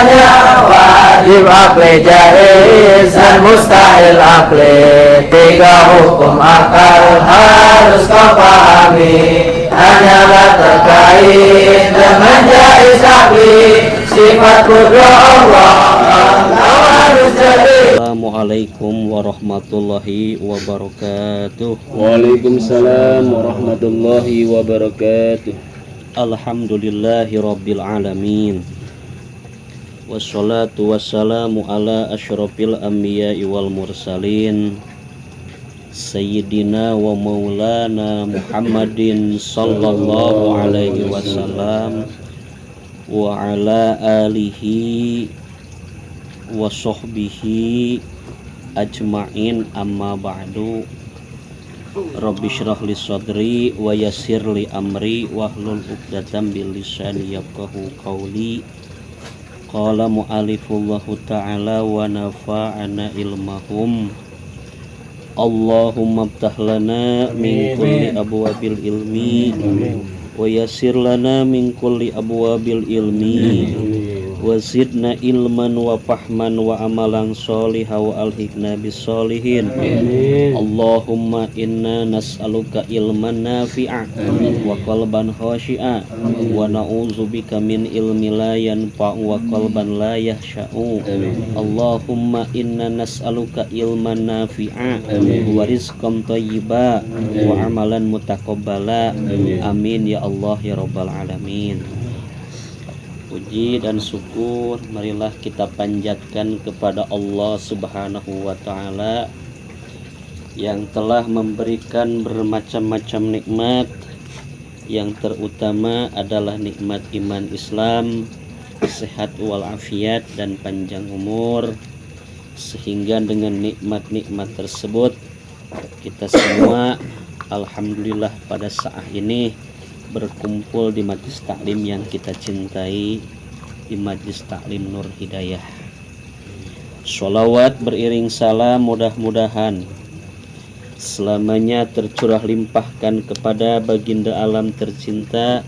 hanya wajib akli jaiz dan mustahil akli. Tiga hukum akal harus kau pahami, hanyalah terkait dengan jaiz akli. Sifat kudrat Allah harus jadi. Assalamualaikum warahmatullahi wabarakatuh. Waalaikumsalam warahmatullahi wabarakatuh. Alhamdulillahi rabbil alamin. Wassalatu wassalamu ala asyrafil anbiya'i wal mursalin Sayyidina wa maulana Muhammadin sallallahu alaihi wasallam wa ala alihi wa sahbihi ajma'in, amma ba'du. Rabbi syrah li sadri wa yassir li amri wahlul 'uqdatam bil lisani yafqahu qawli. Qala mu'allifullahu ta'ala wa nafa'ana ilmahum. Allahumma iftah lana min kulli abwabil ilmi wa yassir lana min kulli abwabil ilmi wa zidna ilman wa fahman wa amalan sholiha wa alhiqna bis sholihin. Allahumma inna nas'aluka ilman nafi'a wa qalban khashi'a wa na'udzubika min ilmi la yanfa'u wa qalban la yahsha'u. Allahumma inna nas'aluka ilman nafi'a wa rizqan thayyiba wa amalan mutaqabbala. Amin ya Allah ya rabbal alamin. Puji dan syukur marilah kita panjatkan kepada Allah Subhanahu wa ta'ala yang telah memberikan bermacam-macam nikmat. Yang terutama adalah nikmat iman Islam, sehat walafiat dan panjang umur, sehingga dengan nikmat-nikmat tersebut kita semua alhamdulillah pada saat ini berkumpul di majlis taklim yang kita cintai, di majlis taklim Nur Hidayah. Sholawat beriring salam mudah-mudahan selamanya tercurah limpahkan kepada baginda alam tercinta,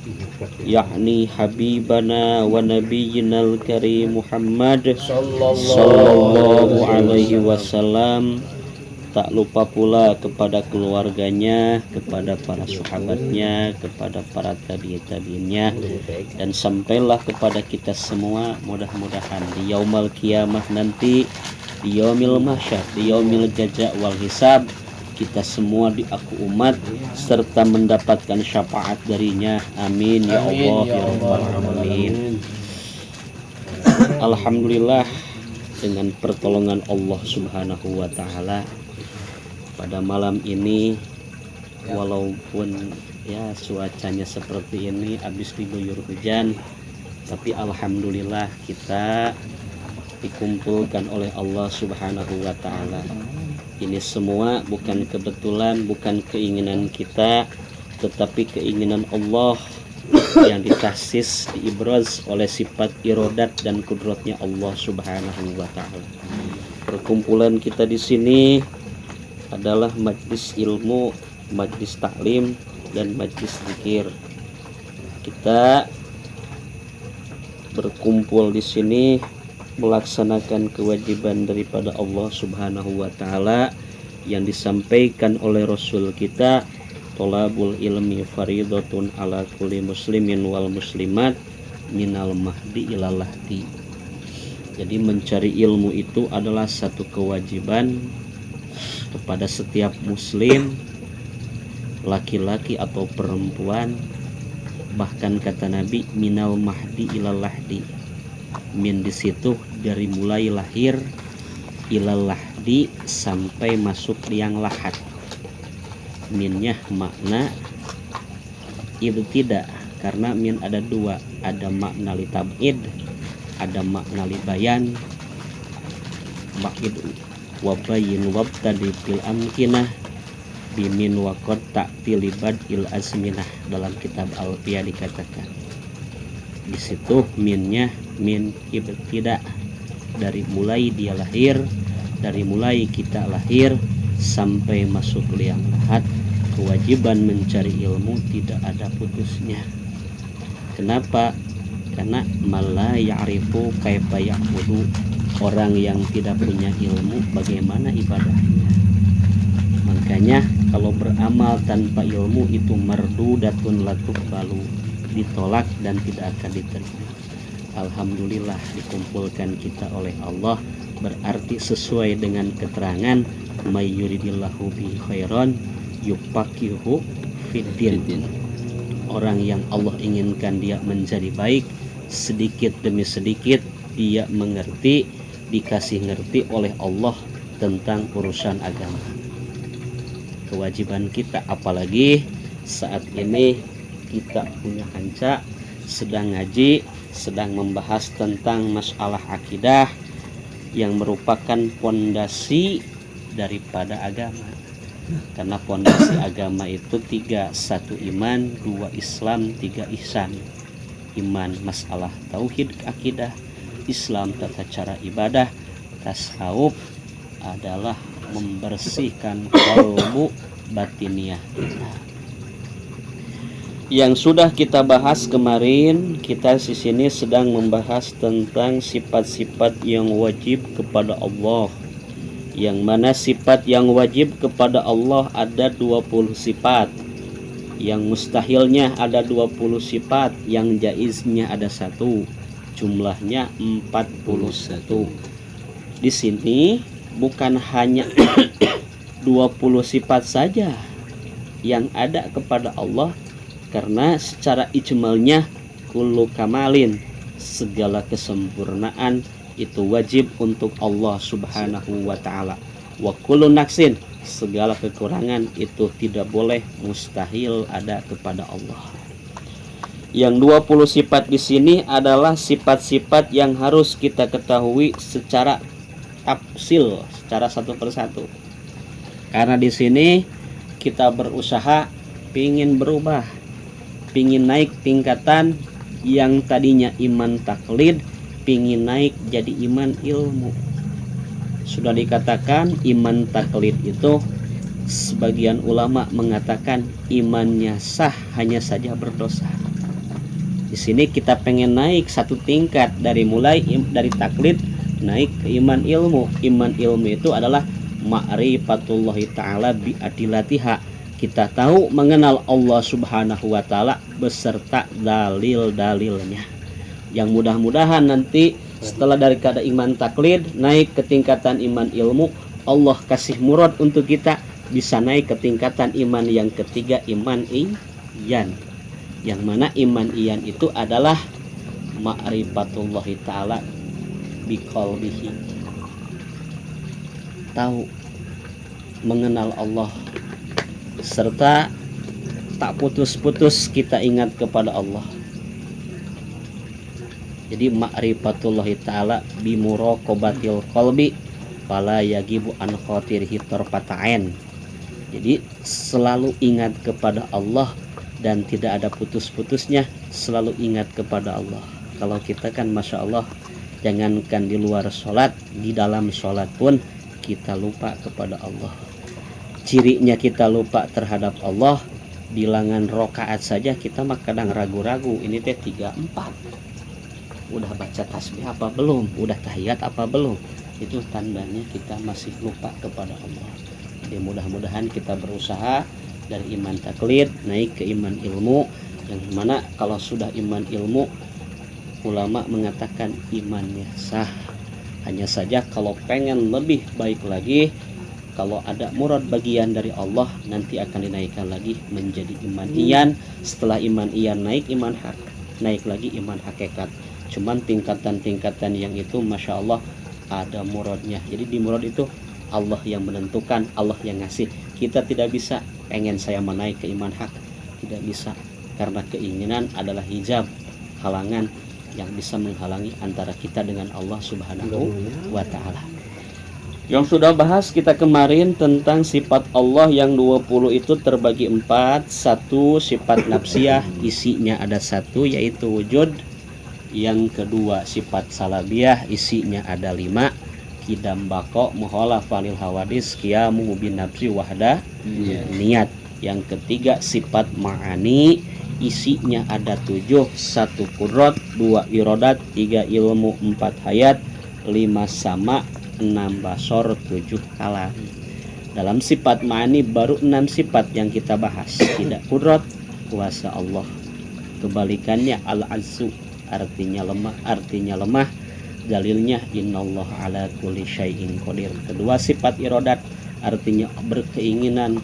yakni Habibana wa Nabiyinal Karim Muhammad sallallahu alaihi wasallam. Tak lupa pula kepada keluarganya, kepada para sahabatnya, kepada para tabi'innya, dan sampailah kepada kita semua mudah-mudahan di yaumul kiamah nanti, di yaumil mahsyar, di yaumil jaza wal hisab, kita semua diaku umat serta mendapatkan syafaat darinya. Amin ya Allah ya rabbal alamin. Alhamdulillah, dengan pertolongan Allah Subhanahu wa ta'ala, pada malam ini walaupun ya cuacanya seperti ini, habis diguyur hujan, tapi alhamdulillah kita dikumpulkan oleh Allah Subhanahu wa ta'ala. Ini semua bukan kebetulan, bukan keinginan kita, tetapi keinginan Allah yang ditasis, diibraz oleh sifat irodat dan kudratnya Allah Subhanahu wa ta'ala. Perkumpulan kita di sini adalah majlis ilmu, majlis taklim, dan majlis zikir. Kita berkumpul di sini melaksanakan kewajiban daripada Allah Subhanahu wa ta'ala yang disampaikan oleh Rasul kita, tolabul ilmi faridatun ala kulli muslimin wal muslimat minal mahdi ilal lahdi. Jadi mencari ilmu itu adalah satu kewajiban kepada setiap muslim, laki-laki atau perempuan. Bahkan kata Nabi, minal mahdi ilal lahdi. Min di situ dari mulai lahir, ilal lahdi sampai masuk liang lahat. Minnya makna ibtidah, karena min ada dua, ada makna li tab'id, ada makna li bayan. Ba'id wabayin wabtadi fil amkinah bimin waqad ta'ti libad il azminah. Dalam kitab Alfiyah dikatakan di situ minnya min ibtidah, dari mulai dia lahir, dari mulai kita lahir sampai masuk liang lahat, kewajiban mencari ilmu tidak ada putusnya. Kenapa? karena mala ya'rifu kaifa ya'budu, orang yang tidak punya ilmu bagaimana ibadahnya. Makanya kalau beramal tanpa ilmu itu mardudatun la tuqbalu, ditolak dan tidak akan diterima. Alhamdulillah dikumpulkan kita oleh Allah, berarti sesuai dengan keterangan may yuridillahu bihi khairan yufaqihu fiddin. Orang yang Allah inginkan dia menjadi baik, sedikit demi sedikit dia mengerti, dikasih ngerti oleh Allah tentang urusan agama. Kewajiban kita, apalagi saat ini kita punya hanca sedang ngaji, sedang membahas tentang masalah akidah yang merupakan pondasi daripada agama. Karena pondasi agama itu 3, 1 iman, 2 Islam, 3 ihsan. Iman masalah tauhid akidah, Islam tata cara ibadah, tasawuf adalah membersihkan qalbu batiniah kita. Yang sudah kita bahas kemarin, kita di sini sedang membahas tentang sifat-sifat yang wajib kepada Allah. Yang mana sifat yang wajib kepada Allah ada 20 sifat. Yang mustahilnya ada 20 sifat, yang jaiznya ada 1. Jumlahnya 41. Di sini bukan hanya 20 sifat saja yang ada kepada Allah, karena secara ijmalnya kullu kamalin, segala kesempurnaan itu wajib untuk Allah Subhanahu wa taala. Wa kullu naqsin, segala kekurangan itu tidak boleh, mustahil ada kepada Allah. Yang 20 sifat di sini adalah sifat-sifat yang harus kita ketahui secara tafsil, secara satu persatu. Karena di sini kita berusaha pingin berubah, pingin naik tingkatan yang tadinya iman taklid, pingin naik jadi iman ilmu. Sudah dikatakan iman taklid itu sebagian ulama mengatakan imannya sah, hanya saja berdosa. Di sini kita pengen naik satu tingkat dari dari taklid naik ke iman ilmu. Iman ilmu itu adalah ma'rifatullahi ta'ala bi'adilatiha. Kita tahu mengenal Allah Subhanahu wa ta'ala beserta dalil-dalilnya. Yang mudah-mudahan nanti setelah dari kada iman taklid naik ke tingkatan iman ilmu, Allah kasih murad untuk kita bisa naik ke tingkatan iman yang ketiga, iman iyan. Yang mana iman iyan itu adalah ma'rifatullahi ta'ala biqalbihi, tahu mengenal Allah serta tak putus-putus kita ingat kepada Allah. Jadi ma'rifatullahi ta'ala bimuraqabatil qalbi fala yagibu an khatirihi tarfata'ain. Jadi selalu ingat kepada Allah dan tidak ada putus-putusnya, selalu ingat kepada Allah. Kalau kita kan Masya Allah, jangankan di luar sholat, di dalam sholat pun kita lupa kepada Allah. Cirinya kita lupa terhadap Allah, bilangan rokaat saja kita mah kadang ragu-ragu, ini teh 3, 4. Udah baca tasbih apa belum? Udah tahiyat apa belum? Itu tandanya kita masih lupa kepada Allah. Jadi mudah-mudahan kita berusaha dari iman taklid naik ke iman ilmu, yang mana kalau sudah iman ilmu, ulama mengatakan imannya sah. Hanya saja kalau pengen lebih baik lagi, kalau ada murad bagian dari Allah, nanti akan dinaikkan lagi menjadi iman iyan. Setelah iman iyan naik iman hak, naik lagi iman hakikat. Cuman tingkatan-tingkatan yang itu Masya Allah ada muradnya. Jadi di murad itu Allah yang menentukan, Allah yang ngasih. Kita tidak bisa pengen saya menaik ke iman hak, tidak bisa, karena keinginan adalah hijab, halangan yang bisa menghalangi antara kita dengan Allah Subhanahu wa ta'ala. Yang sudah bahas kita kemarin tentang sifat Allah yang 20 itu terbagi 4. 1 sifat nafsiyah, isinya ada 1 yaitu wujud. Yang kedua sifat salabiyah, isinya ada 5. Kidam bako muhola falil hawadis qiyamu bin nafsi wahda niat. Yang ketiga sifat ma'ani, isinya ada 7, 1 kudrat, 2 irodat, 3 ilmu, 4 hayat, 5 sama, 6 basor, 7 kalam. Dalam sifat ma'ani baru 6 sifat yang kita bahas. Tidak kudrat, kuasa Allah. Kebalikannya al-azzu, artinya lemah. Dalilnya innallaha ala kulli syai'in qadir. Kedua sifat irodat, artinya berkeinginan.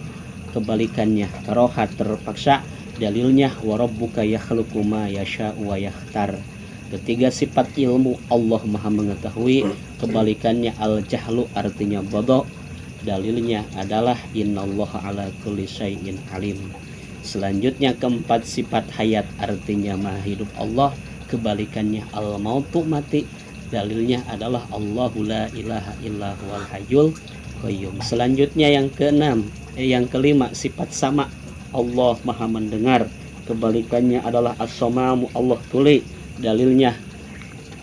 Kebalikannya karohat, terpaksa. Dalilnya warabbuka yakhluqu ma yasha'u wa yakhtar. Ketiga sifat ilmu, Allah maha mengetahui. Kebalikannya al-jahlu, artinya bodoh. Dalilnya adalah innallaha ala kulli syai'in alim. Selanjutnya keempat sifat hayat, artinya maha hidup Allah. Kebalikannya al-mautu, mati. Dalilnya adalah Allahu la ilaha illa huwal hayyul qayyum. Selanjutnya yang kelima sifat sama, Allah maha mendengar. Kebalikannya adalah as-samamu, Allah tuli. Dalilnya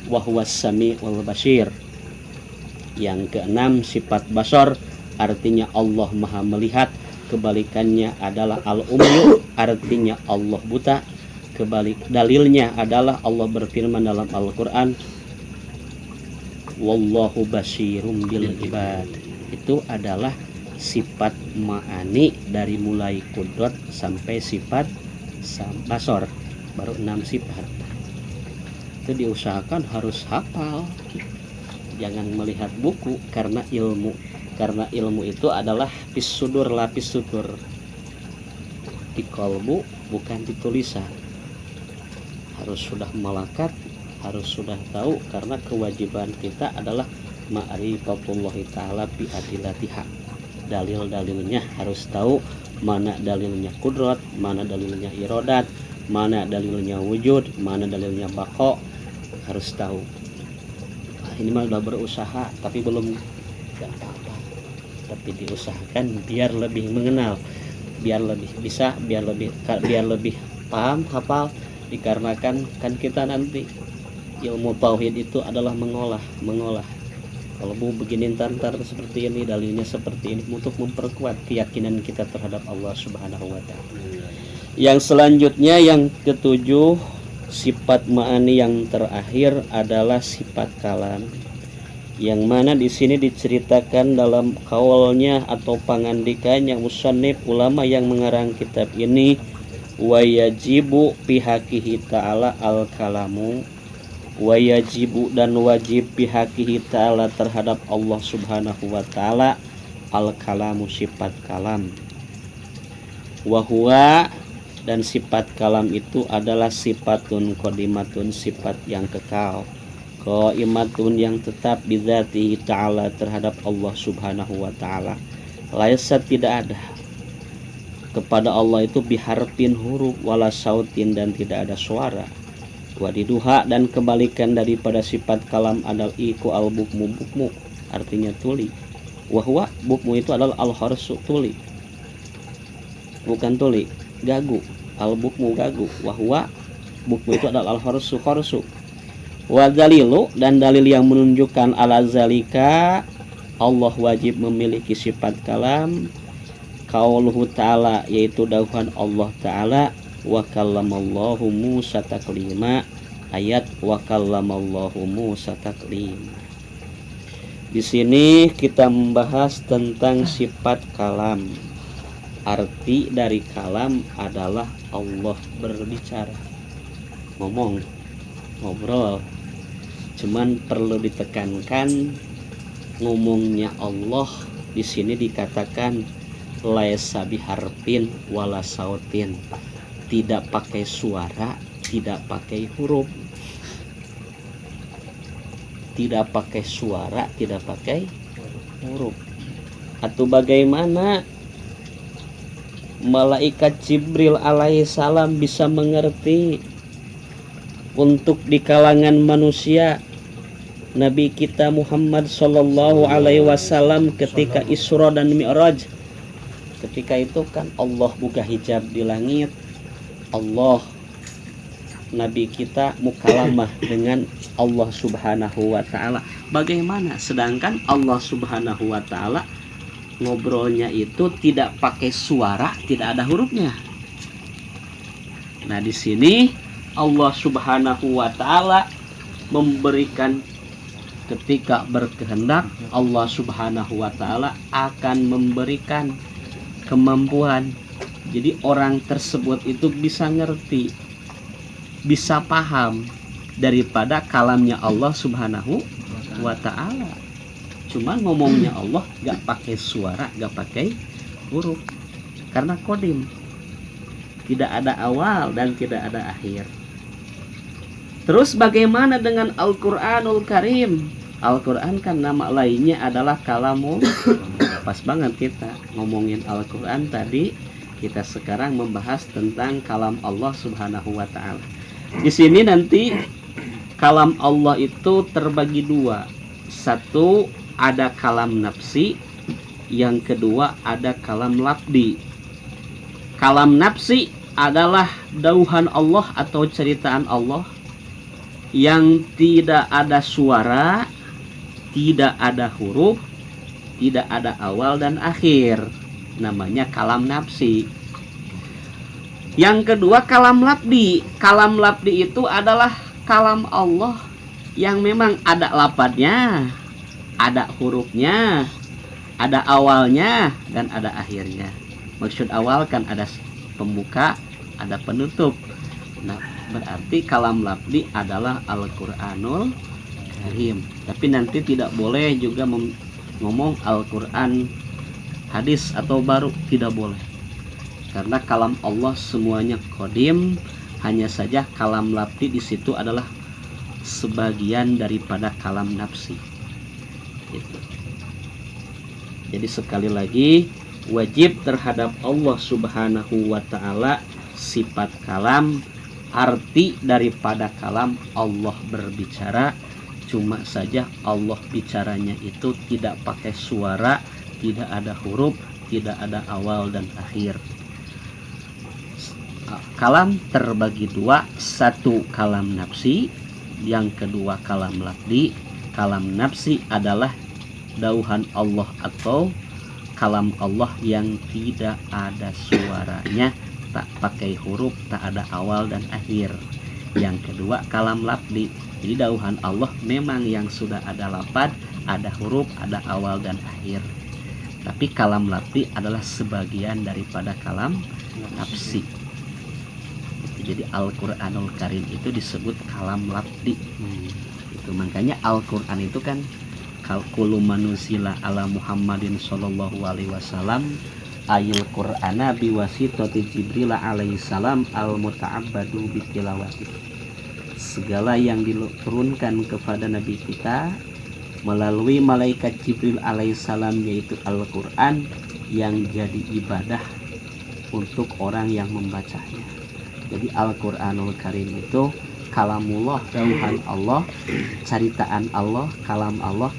wa huwas samiul basir. Yang keenam sifat basar, artinya Allah maha melihat. Kebalikannya adalah al-umyu, artinya Allah buta. Dalilnya adalah Allah berfirman dalam Al-Quran, wallahu basirum bil ibad. Itu adalah sifat ma'ani dari mulai kudrat sampai sifat basor, baru 6 sifat. Itu diusahakan harus hafal, jangan melihat buku, karena ilmu itu adalah fisudur, lapis sutur di kolbu, bukan di tulisan. Harus sudah melekat, harus sudah tahu, karena kewajiban kita adalah ma'rifatullahi ta'ala bi adillatiha. Dalil-dalilnya harus tahu, mana dalilnya kudrat, mana dalilnya irodat, mana dalilnya wujud, mana dalilnya bako, harus tahu. Ini mah udah berusaha tapi belum, gak apa-apa, tapi diusahakan biar lebih mengenal, biar lebih bisa, biar lebih paham, hafal. Dikarenakan kan kita nanti ilmu tauhid itu adalah mengolah. Kalau mau begini ntar seperti ini, dalilnya seperti ini, untuk memperkuat keyakinan kita terhadap Allah Subhanahu wa ta'ala. Yang selanjutnya yang ketujuh, sifat ma'ani yang terakhir adalah sifat kalam. Yang mana di sini diceritakan dalam kaulnya atau pangandikanya musannif, ulama yang mengarang kitab ini, wa yajibu bihaqihi ta'ala al-kalamu, wa yajibu dan wajib bihaqihi ta'ala terhadap Allah Subhanahu wa ta'ala al-kalamu, sifat kalam. Wa huwa, dan sifat kalam itu adalah sifatun qadimatun, sifat yang kekal, qaimatun yang tetap bidzatihi ta'ala terhadap Allah Subhanahu wa ta'ala. Laisa, tidak ada kepada Allah itu biharfin, huruf, wala sautin, dan tidak ada suara. Wadiduha, dan kebalikan daripada sifat kalam adalah iku al-bukmu, bukmu artinya tuli. Wahwa, bukmu itu adalah al-harsu, tuli, bukan tuli, gagu. Al-bukmu gagu, wahwa, bukmu itu adalah al-harsu, harsu. Wa dalilu, dan dalil yang menunjukkan ala zalika Allah wajib memiliki sifat kalam, qauluhu ta'ala, yaitu dauhan Allah ta'ala, wa kallamallahu Musa taklima, ayat wa kallamallahu Musa taklima. Di sini kita membahas tentang sifat kalam. Arti dari kalam adalah Allah berbicara, ngomong, ngobrol. Cuman perlu ditekankan, ngomongnya Allah di sini dikatakan laisa biharfin wala sautin, tidak pakai suara, tidak pakai huruf, tidak pakai suara, tidak pakai huruf. Atau bagaimana malaikat Jibril alaihissalam bisa mengerti untuk di kalangan manusia Nabi kita Muhammad sallallahu alaihi wasallam ketika Isra dan Mi'raj. Ketika itu kan Allah buka hijab di langit, Allah, Nabi kita mukalamah dengan Allah Subhanahu wa ta'ala. Bagaimana sedangkan Allah Subhanahu wa ta'ala ngobrolnya itu tidak pakai suara, tidak ada hurufnya. Nah, di sini Allah Subhanahu wa taala memberikan, ketika berkehendak Allah Subhanahu wa taala akan memberikan kemampuan. Jadi orang tersebut itu bisa ngerti, bisa paham daripada kalamnya Allah Subhanahu wa taala. Cuma ngomongnya Allah gak pakai suara, gak pakai huruf, karena kodim, tidak ada awal dan tidak ada akhir. Terus bagaimana dengan Al-Quranul Karim? Al-Quran kan nama lainnya adalah kalamul. Pas banget kita ngomongin Al-Quran tadi, kita sekarang membahas tentang kalam Allah Subhanahu wa taala. Di sini nanti kalam Allah itu terbagi dua. Satu, ada kalam nafsi, yang kedua ada kalam lafdi. Kalam nafsi adalah dauhan Allah atau ceritaan Allah yang tidak ada suara, tidak ada huruf, tidak ada awal dan akhir. Namanya kalam nafsi. Yang kedua kalam lafdi. Kalam lafdi itu adalah kalam Allah yang memang ada lafadznya, ada hurufnya, ada awalnya dan ada akhirnya. Maksud awal kan ada pembuka, ada penutup. Nah, berarti kalam lafdi adalah Al-Quranul Karim. Tapi nanti tidak boleh juga ngomong Al-Quran hadis atau baru, tidak boleh. Karena kalam Allah semuanya qadim, hanya saja kalam lafdi di situ adalah sebagian daripada kalam nafsi. Gitu. Jadi sekali lagi, wajib terhadap Allah Subhanahu wa taala sifat kalam. Arti daripada kalam, Allah berbicara, cuma saja Allah bicaranya itu tidak pakai suara, tidak ada huruf, tidak ada awal dan akhir. Kalam terbagi dua, satu kalam nafsi, yang kedua kalam lafdi. Kalam nafsi adalah dauhan Allah atau kalam Allah yang tidak ada suaranya, tak pakai huruf, tak ada awal dan akhir. Yang kedua kalam lafdi, jadi dauhan Allah memang yang sudah ada lafad, ada huruf, ada awal dan akhir. Tapi kalam lafdi adalah sebagian daripada kalam nafsi. Jadi Al-Quranul Karim itu disebut kalam lafdi. Itu makanya Al-Quran itu kan kullu manuzila ala Muhammadin sallallahu alaihi wasallam ayul Qur'ana biwasitati Jibril alaihi salam al muta'abbadu bitilawati. Segala yang diturunkan kepada Nabi kita melalui malaikat Jibril alaihi salam, yaitu Al-Qur'an, yang jadi ibadah untuk orang yang membacanya. Jadi Al-Qur'anul Karim itu kalamullah, dauhan Allah, ceritaan Allah, kalam Allah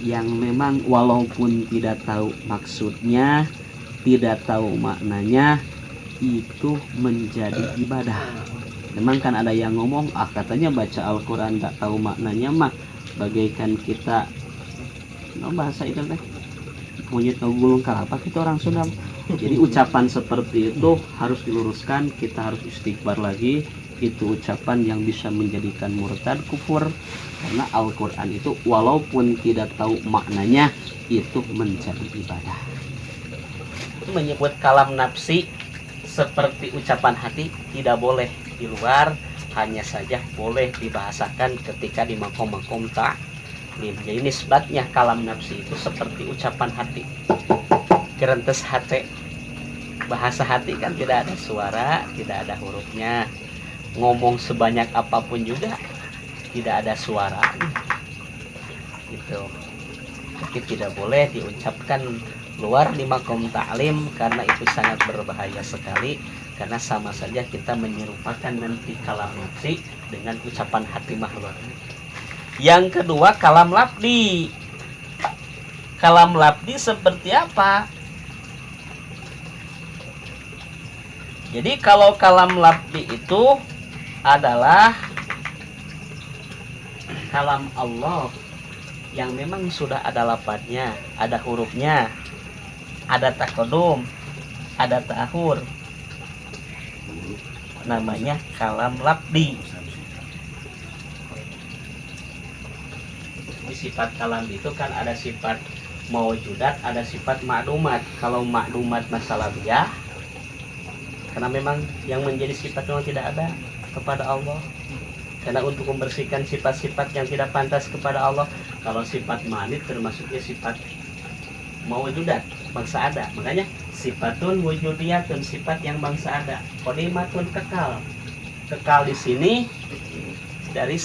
yang memang walaupun tidak tahu maksudnya, tidak tahu maknanya, itu menjadi ibadah. Memang kan ada yang ngomong, katanya baca Al-Quran gak tahu maknanya mah bagaikan kita bahasa itu teh monyet ngegulung kalapa, kita orang Sunda. Jadi ucapan seperti itu harus diluruskan, kita harus istighfar lagi. Itu ucapan yang bisa menjadikan murtad, kufur. Karena Al-Quran itu walaupun tidak tahu maknanya, itu menjadi ibadah. Menyebut kalam nafsi seperti ucapan hati tidak boleh di luar, hanya saja boleh dibahasakan ketika di makom-makom ta'lim. Jadi nisbatnya kalam nafsi itu seperti ucapan hati, kerentes hati. Bahasa hati kan tidak ada suara, tidak ada hurufnya. Ngomong sebanyak apapun juga tidak ada suara gitu. Tapi tidak boleh diucapkan luar di makom ta'lim, karena itu sangat berbahaya sekali, karena sama saja kita menyerupakan nanti kalam nafsi dengan ucapan hati makhluk. Yang kedua kalam lafdi. Kalam lafdi seperti apa? Jadi kalau kalam lafdi itu adalah kalam Allah yang memang sudah ada lafadznya, ada hurufnya, ada takodum, ada ta'khur. namanya kalam labdi. Di sifat kalam itu kan ada sifat maujudat, ada sifat maklumat. Kalau maklumat masalah dia, karena memang yang menjadi sifat memang tidak ada kepada Allah. Karena untuk membersihkan sifat-sifat yang tidak pantas kepada Allah. Kalau sifat manit termasuknya sifat maujudat, bangsa ada. Makanya sifatun wujudiyatun, sifat yang bangsa ada. Qadimatun kekal. Kekal di sini dari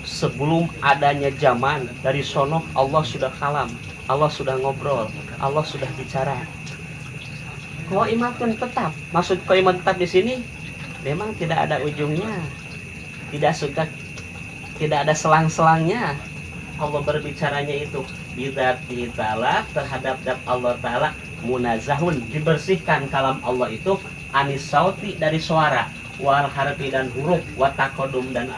sebelum adanya zaman, dari sono Allah sudah kalam, Allah sudah ngobrol, Allah sudah bicara. Qaimatun tetap. Maksud qaimat tetap di sini memang tidak ada ujungnya. Tidak ada selang-selangnya. Allah berbicaranya itu bidzati ta'ala, terhadap zat Allah Ta'ala, munazahun, dibersihkan kalam Allah itu anis sauti, dari suara, wal harfi dan huruf, wa taqaddum dan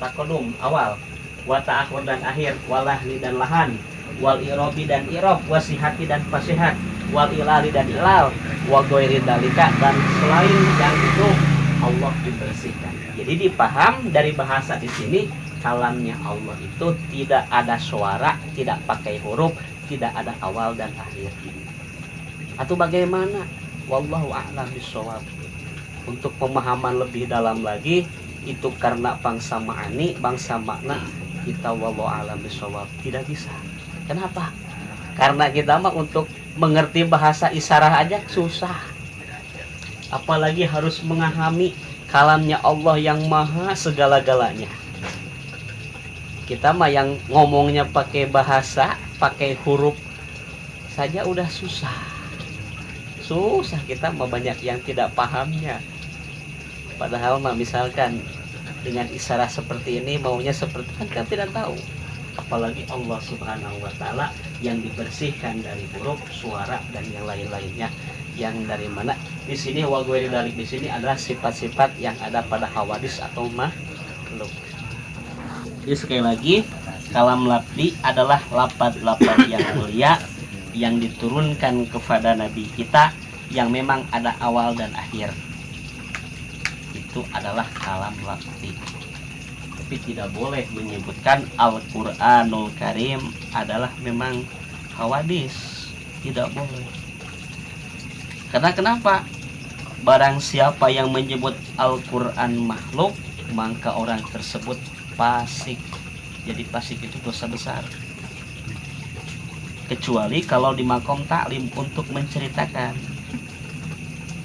taqaddum awal, wa ta'akhur dan akhir, walahni dan lahan, wal irobi dan irob, wasihati dan fasihat, wal ilali dan ilal, wa ghairi dalika, dan selain yang itu Allah dibersihkan. Jadi dipaham dari bahasa di sini, kalamnya Allah itu tidak ada suara, tidak pakai huruf, tidak ada awal dan akhir. Atau bagaimana? Wallahu a'lam bishawab. Untuk pemahaman lebih dalam lagi, itu karena bangsa ma'ani, bangsa makna, kita wallahu a'lam bishawab tidak bisa. Kenapa? Karena kita mah untuk mengerti bahasa isyarah aja susah. Apalagi harus memahami kalamnya Allah yang maha segala-galanya. Kita mah yang ngomongnya pakai bahasa, pakai huruf saja udah susah. Susah, kita mah banyak yang tidak pahamnya. Padahal mah misalkan dengan isyarat seperti ini maunya seperti kan kita tidak tahu. Apalagi Allah Subhanahu wa taala yang dibersihkan dari huruf, suara dan yang lain-lainnya. Yang dari mana? Di sini wa ghairi dalik, di sini adalah sifat-sifat yang ada pada hawadis atau makhluk. Jadi sekali lagi, kalam labdi adalah lafaz-lafaz yang mulia yang diturunkan kepada Nabi kita yang memang ada awal dan akhir. Itu adalah kalam labdi. Tapi tidak boleh menyebutkan Al-Quranul Karim adalah memang hawadis. Tidak boleh. Karena kenapa? Barang siapa yang menyebut Al-Quran makhluk, maka orang tersebut fasik. Jadi fasik itu dosa besar. Kecuali kalau di makom taklim untuk menceritakan.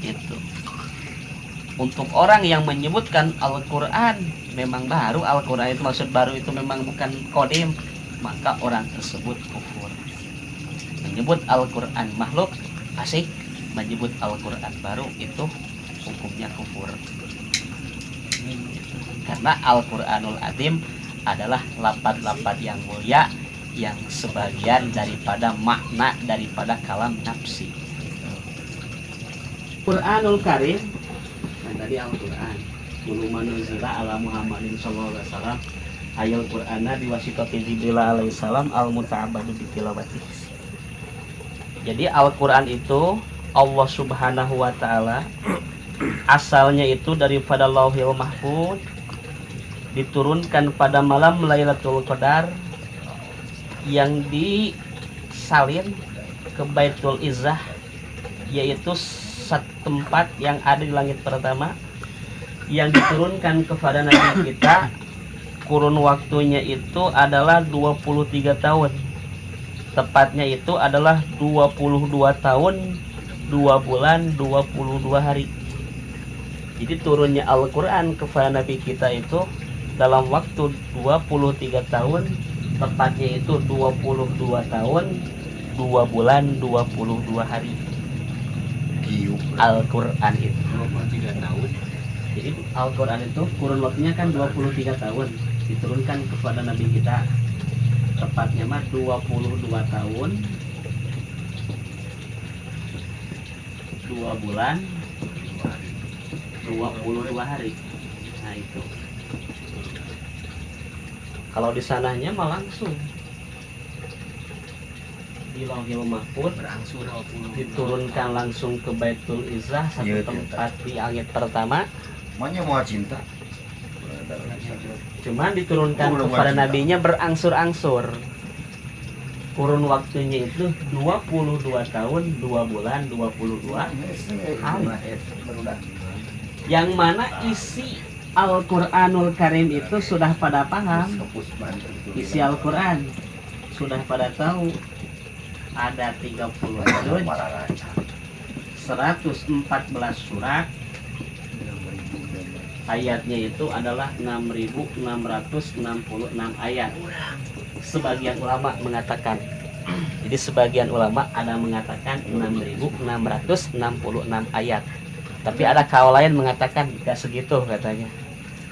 Itu. Untuk orang yang menyebutkan Al-Quran memang baru, Al-Quran itu maksud baru itu memang bukan kodim, maka orang tersebut kufur. Menyebut Al-Quran makhluk fasik, menyebut Al-Quran baru itu hukumnya kufur. Karena Al-Quranul Azim adalah lafaz-lafaz yang mulia yang sebagian daripada makna daripada kalam nafsi. Quranul Karim, nah tadi Al-Quran, Qul manuzila ala Muhammadin sallallahu alaihi wasallam, ayat Qur'ana biwasitati Jibril alaihi salam al-muta'abbadu bitilawati. Jadi Al-Quran itu Allah Subhanahu wa taala asalnya itu daripada Lauhil Mahfuz, diturunkan pada malam Lailatul Qadar, yang disalin ke Baitul Izzah, yaitu satu tempat yang ada di langit pertama, yang diturunkan kepada Nabi kita. Kurun waktunya itu adalah 23 tahun. Tepatnya itu adalah 22 tahun 2 bulan 22 hari. Jadi turunnya Al-Quran kepada Nabi kita itu dalam waktu 23 tahun, tepatnya itu 22 tahun 2 bulan 22 hari. Al-Quran itu 23 tahun. Jadi Al-Quran itu kurun waktunya kan 23 tahun, diturunkan kepada Nabi kita. Tepatnya mah 22 tahun 2 bulan 22 hari. Nah itu. Kalau di sananya mah langsung di Lauhil Mahfuz diturunkan langsung ke Baitul Izzah, satu tempat di langit pertama. Maunya mau cinta. Cuman diturunkan kepada nabinya berangsur-angsur. Kurun waktunya itu 22 tahun, 2 bulan, 22 hari. Yang mana isi Al-Quranul Karim itu sudah pada paham. Isi Al-Quran sudah pada tahu. Ada 30 juz, 114 surat. Ayatnya itu adalah 6.666 ayat. Sebagian ulama mengatakan, jadi sebagian ulama ada mengatakan 6.666 ayat. Tapi ada kaul lain mengatakan tidak segitu katanya.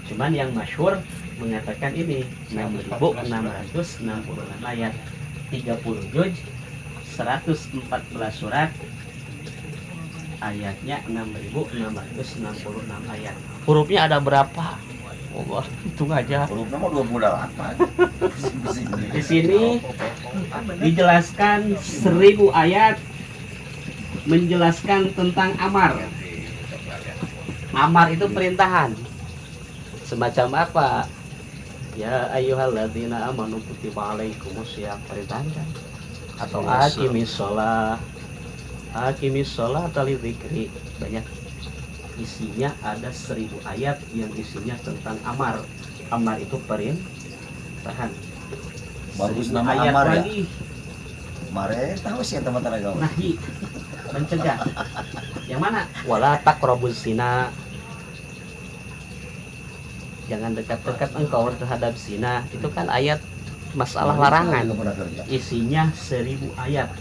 Cuman yang masyhur mengatakan ini 6.666 ayat, 30 juz, 114 surat. Ayatnya 6.666 ayat. Hurufnya ada berapa? Allah, hitung aja. Hurufnya mau 28. Di sini dijelaskan 1000 ayat menjelaskan tentang amar. Amar itu perintahan. Semacam apa? Ya ayyuhalladzina amanu kutiba alaikumusiyam, perintahan kan? Atau aqimis shalah tali dzikri. Banyak. Isinya ada 1000 ayat yang isinya tentang amar. Amar itu perintahan. Bagus 1000 nama ayat amar ya. lagi. Mare tahu sih teman-teman agama. Nahi, mencegah. Yang mana? Wala taqrabuz zina. Jangan dekat-dekat engkau terhadap zina. Itu kan ayat masalah larangan. Isinya 1000 ayat.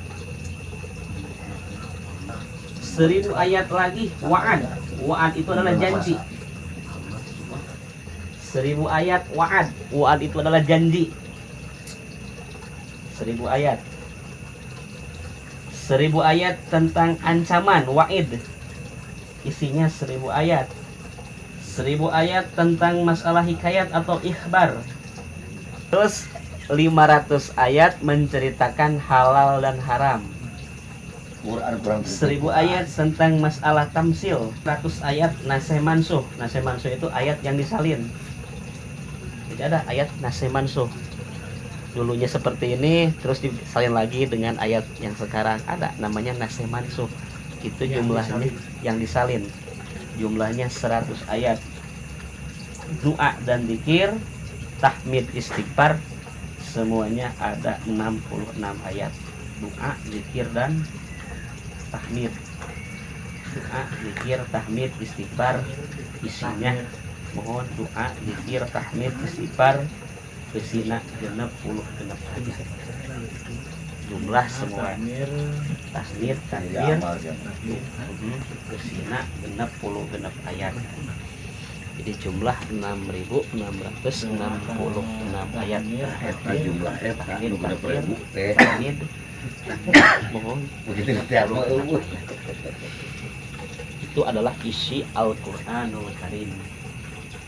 1000 ayat lagi wa'ad. Wa'ad itu adalah janji. 1000 ayat wa'ad. Wa'ad itu adalah janji. 1000 ayat. 1000 ayat tentang ancaman, wa'id. Isinya 1000 ayat. 1000 ayat tentang masalah hikayat atau ikhbar. Terus 500 ayat menceritakan halal dan haram. 1000 ayat tentang masalah tamsil. 100 ayat nasih mansuh. Nasih mansuh itu ayat yang disalin. Jadi ada ayat nasih mansuh. Dulunya seperti ini, terus disalin lagi dengan ayat yang sekarang. Ada namanya nasih mansuh. Itu jumlahnya yang disalin. Jumlahnya 100 ayat. Doa dan zikir, tahmid, istighfar, semuanya ada 66 ayat. Doa, zikir dan tahmid. Doa, zikir, tahmid, istighfar, isinya mohon doa, zikir, tahmid, istighfar, kesina 60 ayat. Jumlah semua tahmid, takbir, kesina 60 ayat. Jadi jumlah 6.666 ayat. Eta jumlah eta Tahmid, nu pada takbir, beribu teh. tahmid, mohon. Begitu setiap Itu adalah isi Al-Quranul Karim.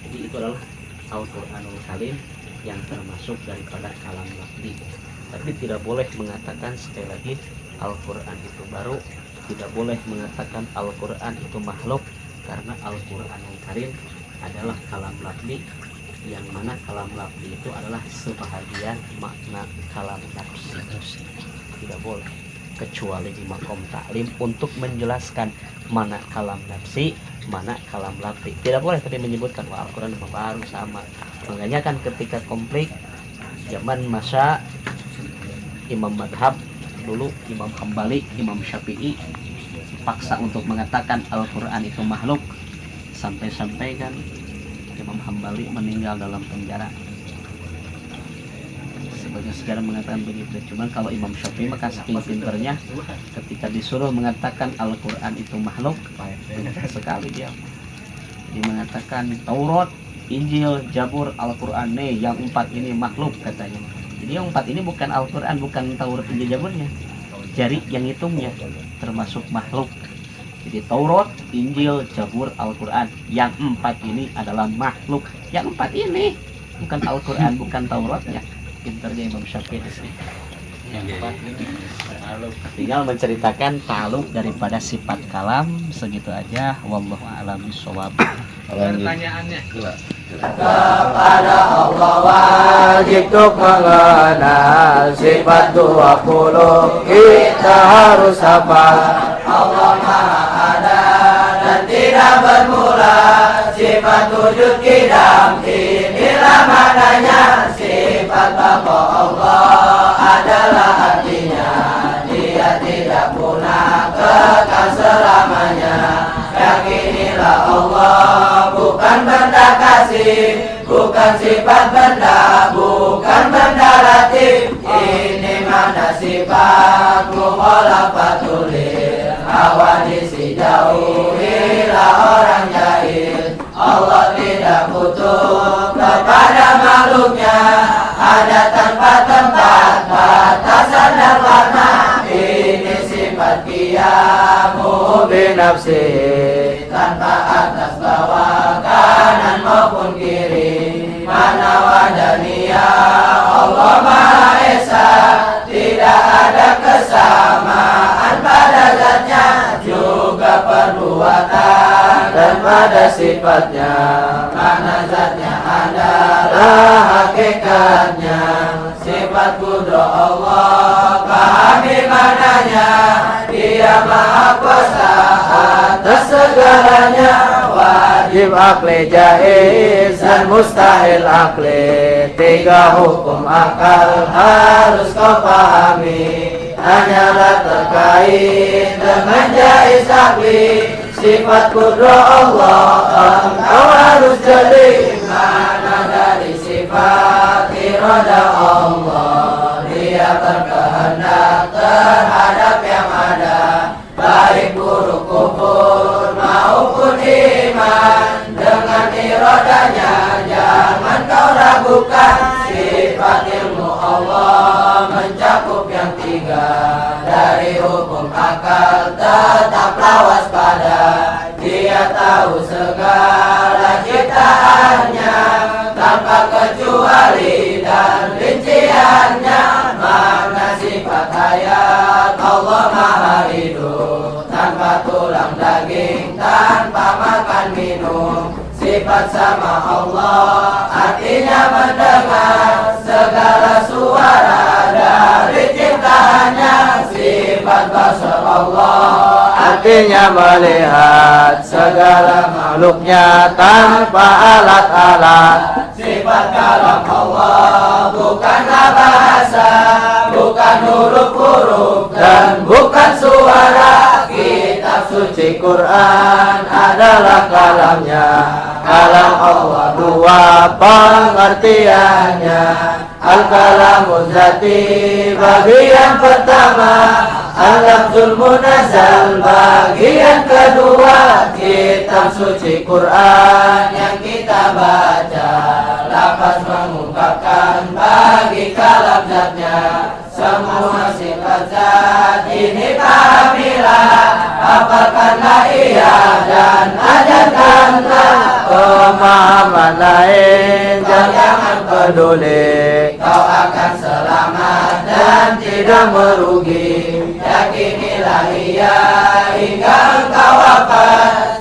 Jadi itu adalah Al-Quranul Karim yang termasuk daripada kalam lafzi. Tapi tidak boleh mengatakan sekali lagi Al-Quran itu baru. Tidak boleh mengatakan Al-Quran itu makhluk, karena Al-Quranul Karim adalah kalam lafzi, yang mana kalam lafzi itu adalah sebahagian makna kalam nafsi. Tidak boleh, kecuali di makom taklim untuk menjelaskan mana kalam nafsi, mana kalam lafzi. Tidak boleh tapi menyebutkan wah Al-Quran baru sama. Makanya kan ketika konflik zaman masa Imam Madhab dulu, Imam Hambali, Imam Syafi'i paksa untuk mengatakan Al-Quran itu makhluk, sampai-sampai kan Imam Hambali meninggal dalam penjara. Sebagian sejarah mengatakan begitu. Cuman kalau Imam Syafi'i maka saking pinternya, ketika disuruh mengatakan Al-Quran itu makhluk, pintar sekali dia. Dia mengatakan Taurat, Injil, Zabur, Al-Quran yang 4 ini makhluk katanya. Jadi yang 4 ini bukan Al-Quran, bukan Taurat, Injil, Zaburnya. Jari yang hitungnya termasuk makhluk. Jadi Taurat, Injil, Zabur, Al-Quran, yang 4 ini adalah makhluk. Yang 4 ini bukan Al-Quran, bukan Tauratnya. Pinternya Imam Syafi'i di sini. Tinggal menceritakan ta'alluq daripada sifat kalam, segitu aja. Wallahu a'lam bishawab. Pertanyaannya. Kepada Allah wajib untuk mengenal sifat 20 kita harus hafal. Allah Maha Ada dan tidak bermula, sifat wujud qidam inilah maknanya. Sifat baqa Allah adalah artinya dia tidak punah, kekal selamanya. Yakinilah Allah bukan benda kasih, bukan sifat benda, bukan benda latif. Ini mana sifat mukhalafatul lil hawadisi, jauhilah orang jahil. Allah tidak butuh kepada makhluknya, ada tanpa tempat, batasan dan warna. Ini sifat qiyamu binafsi, tanpa atas bawah, kanan maupun kiri. Mana wadaniyah Allah Maha Esa, tidak ada kesamaan pada zatnya, juga perbuatan dan pada sifatnya. Mana zatnya adalah hakikatnya. Sifat kudro Allah pahami mananya, dia maha kuasa atas segalanya. Wajib akli jaiz dan mustahil akli, 3 hukum akal harus kau pahami. Hanyalah terkait dengan jaiz akli, sifat kudro Allah engkau harus jeli. Mana dari sifat irada Allah, dia berkehendak terhadap yang ada, baik buruk kufur maupun iman. Dengan iradanya jangan kau ragukan. Sifat ilmu Allah mencakup yang 3, dari hukum akal tetaplah waspada. Dia tahu segala ciptaannya tanpa kecuali dan rinciannya. Mana sifat hayat Allah maha hidup, tanpa tulang daging, tanpa makan minum. Sifat sama Allah artinya mendengar segala suara dari ciptaannya. Sifat basar Allah artinya melihat segala makhluknya tanpa alat-alat. Sifat kalam Allah bukanlah bahasa, bukan huruf-huruf dan bukan suara. Kitab suci Quran adalah kalamnya. Kalam Allah 2 pengertiannya. Al-kalamu zati bagian pertama, al-lafzul munazzal bagian kedua. Kitab suci Quran yang kita baca, lafaz mengungkapkan bagi kalam zatnya. Semua sifat zat ini pahamilah, hafalkanlah ia dan ajarkanlah. Pemahaman lain jangan peduli, kau akan selamat dan tidak merugi. Yakinilah ia hingga engkau wafat,